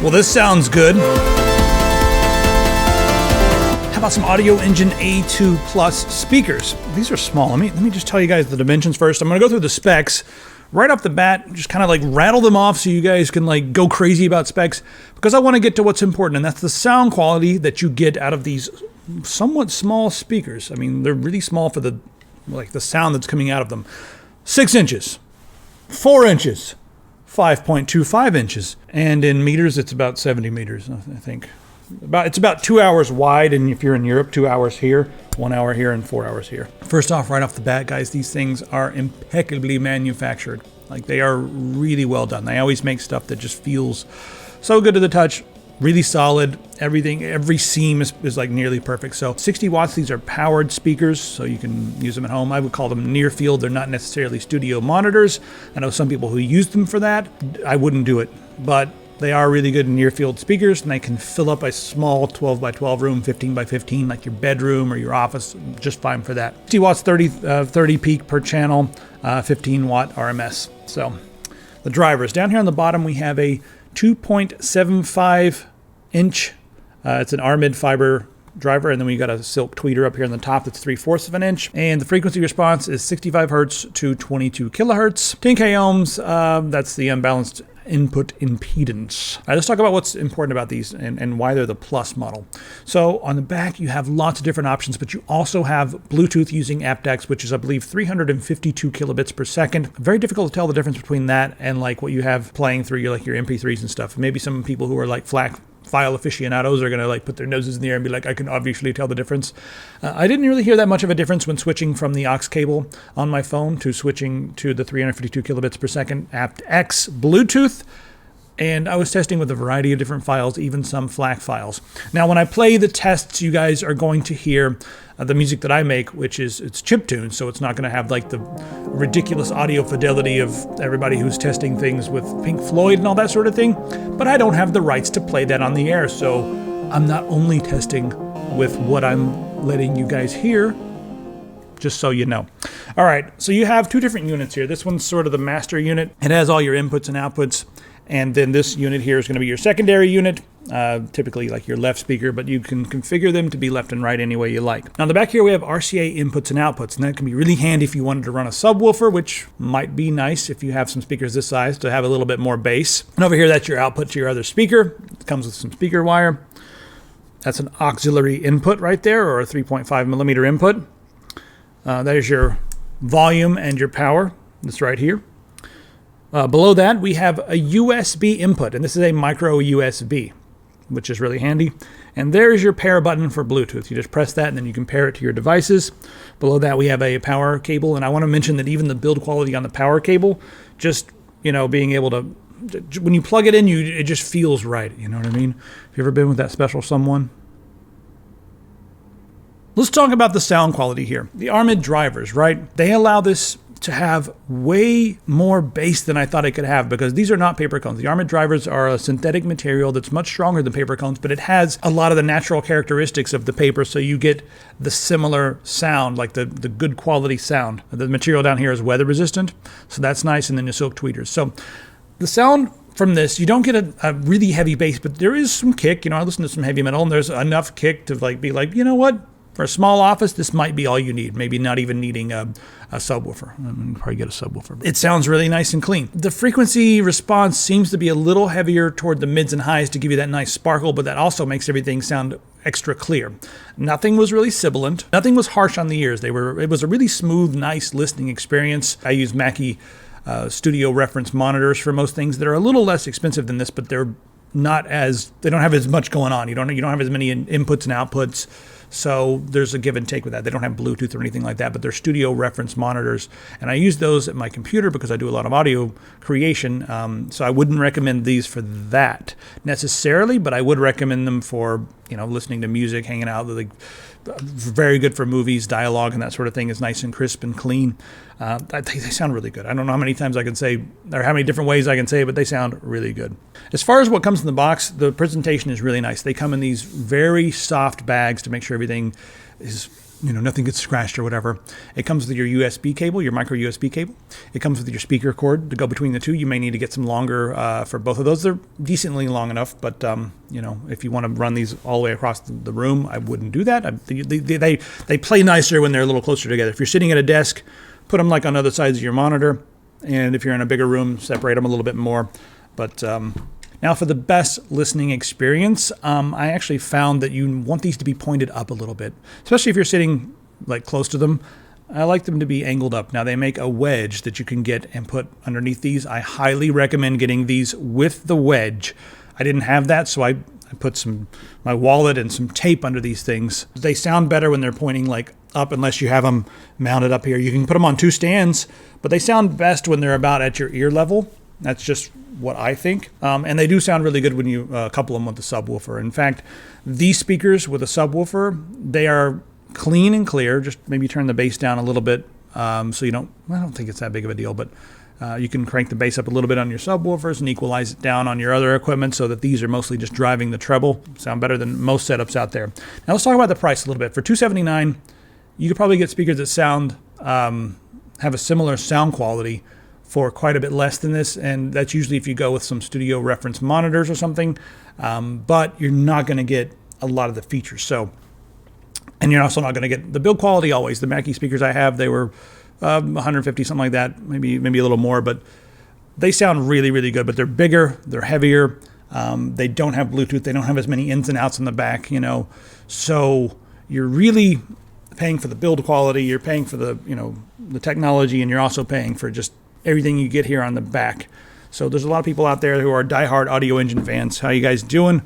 Well, this sounds good. How about some Audioengine A2 Plus speakers? These are small. Let me just tell you guys the dimensions first. I'm going to go through the specs. Right off the bat, just kind of like rattle them off so you guys can like go crazy about specs, because I want to get to what's important, and that's the sound quality that you get out of these somewhat small speakers. I mean, they're really small for the sound that's coming out of them. 6 inches, 4 inches, 5.25 inches, and in meters, it's about 70 meters, I think. It's about 2 hours wide, and if you're in Europe, 2 hours here, 1 hour here, and 4 hours here. First off, right off the bat, guys, these things are impeccably manufactured. Like, they are really well done. They always make stuff that just feels so good to the touch, really solid. Everything, every seam is like nearly perfect. So 60 watts, these are powered speakers, so you can use them at home. I would call them near field. They're not necessarily studio monitors. I know some people who use them for that. I wouldn't do it, but they are really good near field speakers, and they can fill up a small 12 by 12 room, 15 by 15, like your bedroom or your office, just fine for that. 60 watts, 30 peak per channel, 15 watt RMS. So the drivers. Down here on the bottom, we have a 2.75 inch, it's an R-mid fiber driver, and then we got a silk tweeter up here on the top that's 3/4 of an inch, and the frequency response is 65 hertz to 22 kilohertz. 10k ohms, that's the unbalanced input impedance. All right, let's talk about what's important about these and why they're the Plus model. So on the back, you have lots of different options, but you also have Bluetooth using aptX, which is, I believe, 352 kilobits per second. Very difficult to tell the difference between that and like what you have playing through your MP3s and stuff. Maybe some people who are like FLAC file aficionados are going to like put their noses in the air and be like, I can obviously tell the difference. I didn't really hear that much of a difference when switching from the aux cable on my phone to switching to the 352 kilobits per second aptX Bluetooth. And I was testing with a variety of different files, even some FLAC files. Now, when I play the tests, you guys are going to hear the music that I make, which is it's chiptune, so it's not going to have like the ridiculous audio fidelity of everybody who's testing things with Pink Floyd and all that sort of thing. But I don't have the rights to play that on the air, so I'm not only testing with what I'm letting you guys hear, just so you know. All right, so you have two different units here. This one's sort of the master unit. It has all your inputs and outputs. And then this unit here is going to be your secondary unit, typically like your left speaker, but you can configure them to be left and right any way you like. Now, on the back here, we have RCA inputs and outputs, and that can be really handy if you wanted to run a subwoofer, which might be nice if you have some speakers this size to have a little bit more bass. And over here, that's your output to your other speaker. It comes with some speaker wire. That's an auxiliary input right there, or a 3.5 millimeter input. That is your volume and your power. That's right here. Below that, we have a USB input, and this is a micro USB, which is really handy. And there's your pair button for Bluetooth. You just press that, and then you can pair it to your devices. Below that, we have a power cable, and I want to mention that even the build quality on the power cable, just, being able to, when you plug it in, it just feels right, you know what I mean? Have you ever been with that special someone? Let's talk about the sound quality here. The R-mid drivers, right? They allow this to have way more bass than I thought it could have, because these are not paper cones. The R-mid drivers are a synthetic material that's much stronger than paper cones, but it has a lot of the natural characteristics of the paper, so you get the similar sound, like the good quality sound. The material down here is weather resistant, so that's nice, and then the silk tweeters. So the sound from this, you don't get a really heavy bass, but there is some kick. I listen to some heavy metal, and there's enough kick to be like, you know what? For a small office, this might be all you need. Maybe not even needing a subwoofer. Probably get a subwoofer. It sounds really nice and clean. The frequency response seems to be a little heavier toward the mids and highs to give you that nice sparkle, but that also makes everything sound extra clear. Nothing was really sibilant. Nothing was harsh on the ears. It was a really smooth, nice listening experience. I use Mackie studio reference monitors for most things that are a little less expensive than this, but they don't have as much going on. You don't have as many inputs and outputs. So there's a give and take with that. They don't have Bluetooth or anything like that, but they're studio reference monitors. And I use those at my computer because I do a lot of audio creation. So I wouldn't recommend these for that necessarily, but I would recommend them for, listening to music, hanging out. Very good for movies, dialogue, and that sort of thing is nice and crisp and clean. They sound really good. I don't know how many times I can say, or how many different ways I can say it, but they sound really good. As far as what comes in the box, the presentation is really nice. They come in these very soft bags to make sure everything is nothing gets scratched or whatever. It comes with your USB cable, your micro USB cable. It comes with your speaker cord to go between the two. You may need to get some longer for both of those. They're decently long enough, but if you want to run these all the way across the room, I wouldn't do that. They play nicer when they're a little closer together. If you're sitting at a desk, put them like on other sides of your monitor, and if you're in a bigger room, separate them a little bit more. But now for the best listening experience, I actually found that you want these to be pointed up a little bit, especially if you're sitting like close to them. I like them to be angled up. Now they make a wedge that you can get and put underneath these. I highly recommend getting these with the wedge. I didn't have that, so I put my wallet and some tape under these things. They sound better when they're pointing like up, unless you have them mounted up here. You can put them on two stands, but they sound best when they're about at your ear level. That's just what I think. And they do sound really good when you couple them with the subwoofer. In fact, these speakers with a subwoofer, they are clean and clear. Just maybe turn the bass down a little bit so you don't, I don't think it's that big of a deal, but you can crank the bass up a little bit on your subwoofers and equalize it down on your other equipment so that these are mostly just driving the treble. Sound better than most setups out there. Now let's talk about the price a little bit. For $279, you could probably get speakers that sound, have a similar sound quality for quite a bit less than this, and that's usually if you go with some studio reference monitors or something, but you're not going to get a lot of the features. And you're also not going to get the build quality always. The Mackie speakers I have, they were 150, something like that, maybe a little more, but they sound really, really good. But they're bigger, they're heavier, they don't have Bluetooth, they don't have as many ins and outs in the back, so you're really paying for the build quality, you're paying for the technology, and you're also paying for just everything you get here on the back. So there's a lot of people out there who are diehard Audioengine fans. How you guys doing?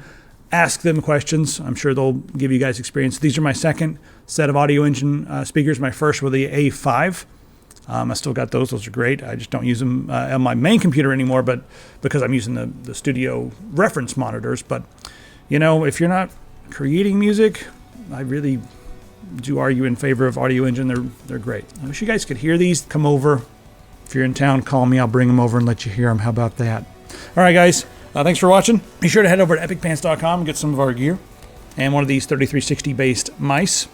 Ask them questions. I'm sure they'll give you guys experience. These are my second set of Audioengine speakers. My first were the A5. I still got those. Those are great. I just don't use them on my main computer anymore, but because I'm using the studio reference monitors. But, if you're not creating music, I really do argue in favor of Audioengine. They're great. I wish you guys could hear these. Come over. If you're in town, call me. I'll bring them over and let you hear them. How about that? All right, guys. Thanks for watching. Be sure to head over to epicpants.com and get some of our gear and one of these 3360 based mice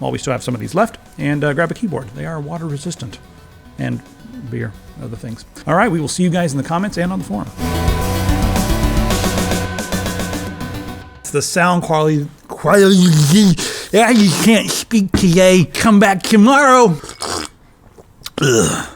while we still have some of these left, and grab a keyboard. They are water resistant, and beer, other things. All right, we will see you guys in the comments and on the forum. It's the sound quality. Yeah, you can't speak today. Come back tomorrow. Ugh.